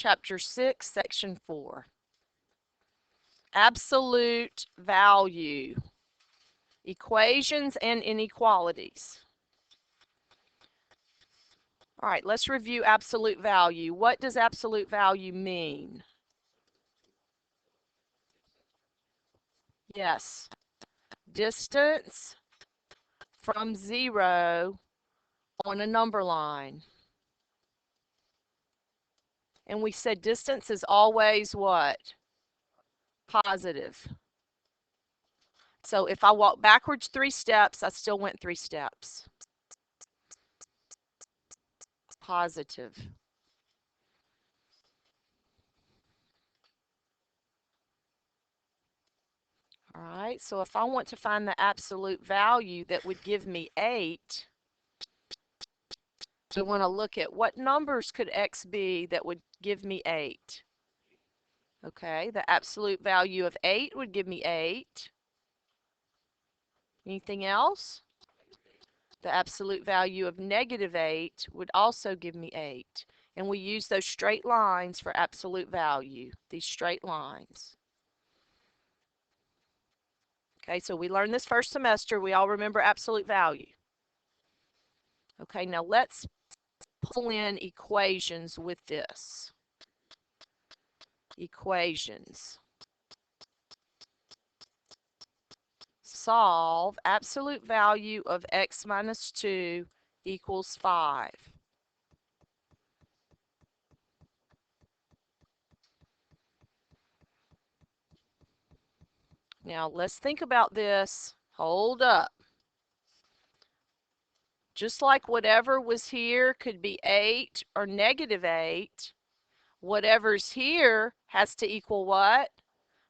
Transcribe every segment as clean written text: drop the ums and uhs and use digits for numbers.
Chapter 6, Section 4. Absolute value. Equations and inequalities. All right, let's review absolute value. What does absolute value mean? Yes, distance from 0 on a number line. And we said distance is always what? Positive. So if I walk backwards 3 steps, I still went 3 steps. Positive. All right, so if I want to find the absolute value that would give me 8, I want to look at what numbers could x be that would give me 8. Okay, the absolute value of 8 would give me 8. Anything else? The absolute value of -8 would also give me 8. And we use those straight lines for absolute value, these straight lines. Okay, so we learned this first semester. We all remember absolute value. Okay, now let's pull in equations with this. Equations. Solve absolute value of x minus 2 equals 5. Now let's think about this. Hold up. Just like whatever was here could be 8 or -8, whatever's here has to equal what?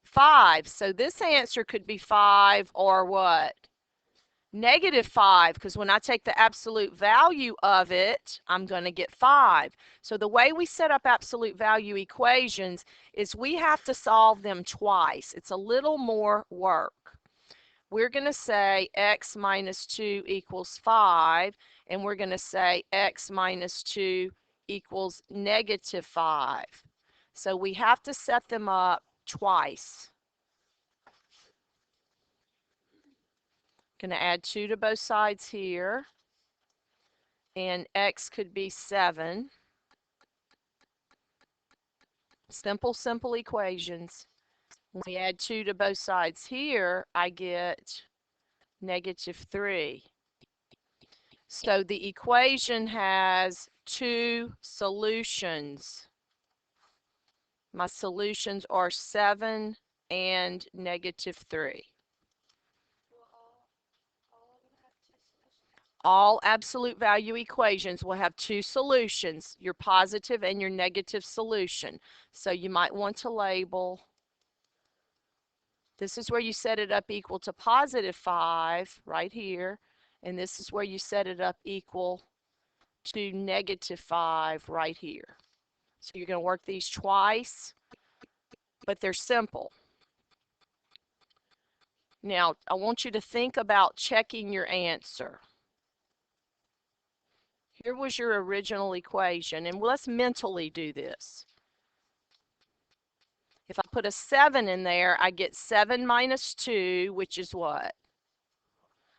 5. So this answer could be 5 or what? -5, because when I take the absolute value of it, I'm going to get 5. So the way we set up absolute value equations is we have to solve them twice. It's a little more work. We're going to say x minus 2 equals 5, and we're going to say x minus 2 equals -5. So we have to set them up twice. Going to add 2 to both sides here, and x could be 7. Simple equations. When we add 2 to both sides here, I get -3. So the equation has 2 solutions. My solutions are 7 and -3. All absolute value equations will have 2 solutions, your positive and your negative solution. So you might want to label, this is where you set it up equal to +5 right here, and this is where you set it up equal to -5 right here. So you're going to work these twice, but they're simple. Now, I want you to think about checking your answer. Here was your original equation, and let's mentally do this. If I put a 7 in there, I get 7 minus 2, which is what?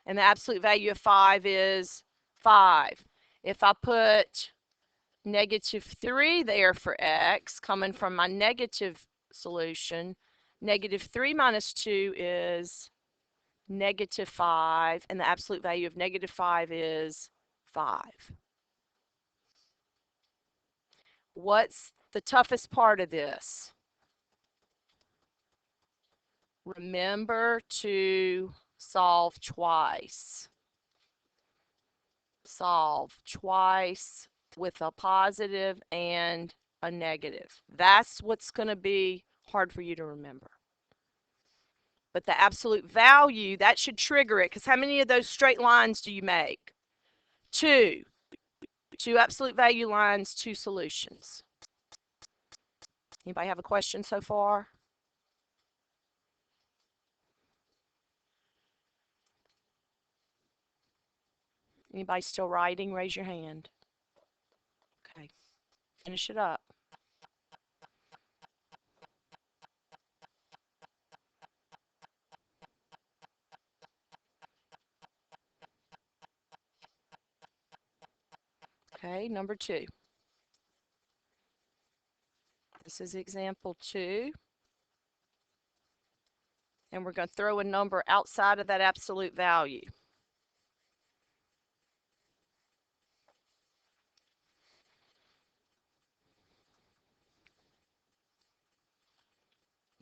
And the absolute value of 5 is 5. If I put -3 there for x, coming from my negative solution, -3 minus 2 is -5, and the absolute value of -5 is 5. What's the toughest part of this? Remember to solve twice. Solve twice with a positive and a negative. That's what's going to be hard for you to remember. But the absolute value, that should trigger it, because how many of those straight lines do you make? 2. 2 absolute value lines, 2 solutions. Anybody have a question so far? Anybody still writing? Raise your hand. Okay. Finish it up. Okay, number 2. This is example 2. And we're going to throw a number outside of that absolute value.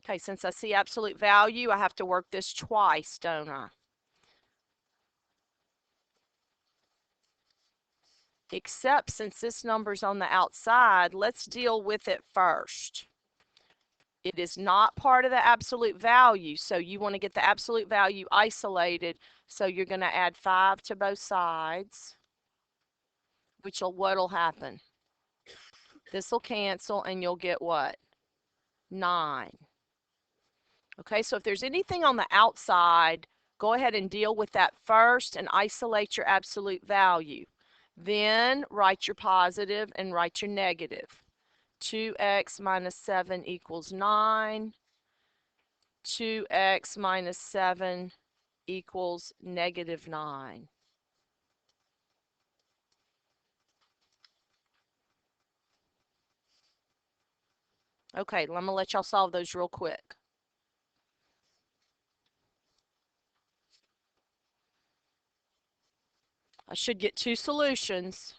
Okay, since I see absolute value, I have to work this twice, don't I? Except since this number's on the outside, let's deal with it first. It is not part of the absolute value, so you want to get the absolute value isolated, so you're going to add 5 to both sides, what'll happen? This will cancel, and you'll get what? 9. Okay, so if there's anything on the outside, go ahead and deal with that first and isolate your absolute value. Then write your positive and write your negative. 2x minus 7 equals 9. 2x minus 7 equals negative 9. Okay, I'm going to let y'all solve those real quick. I should get 2 solutions.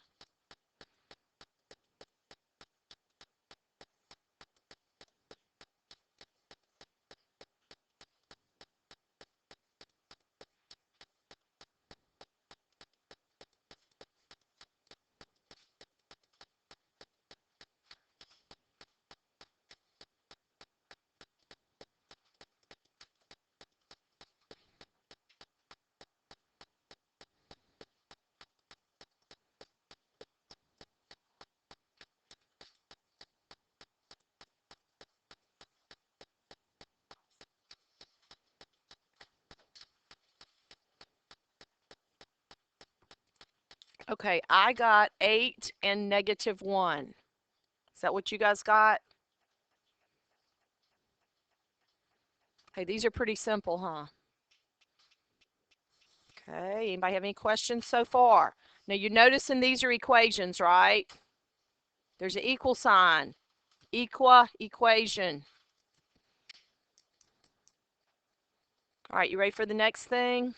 Okay, I got 8 and negative 1. Is that what you guys got? Hey, these are pretty simple, huh? Okay, anybody have any questions so far? Now you're noticing these are equations, right? There's an equal sign. Equation. All right, you ready for the next thing?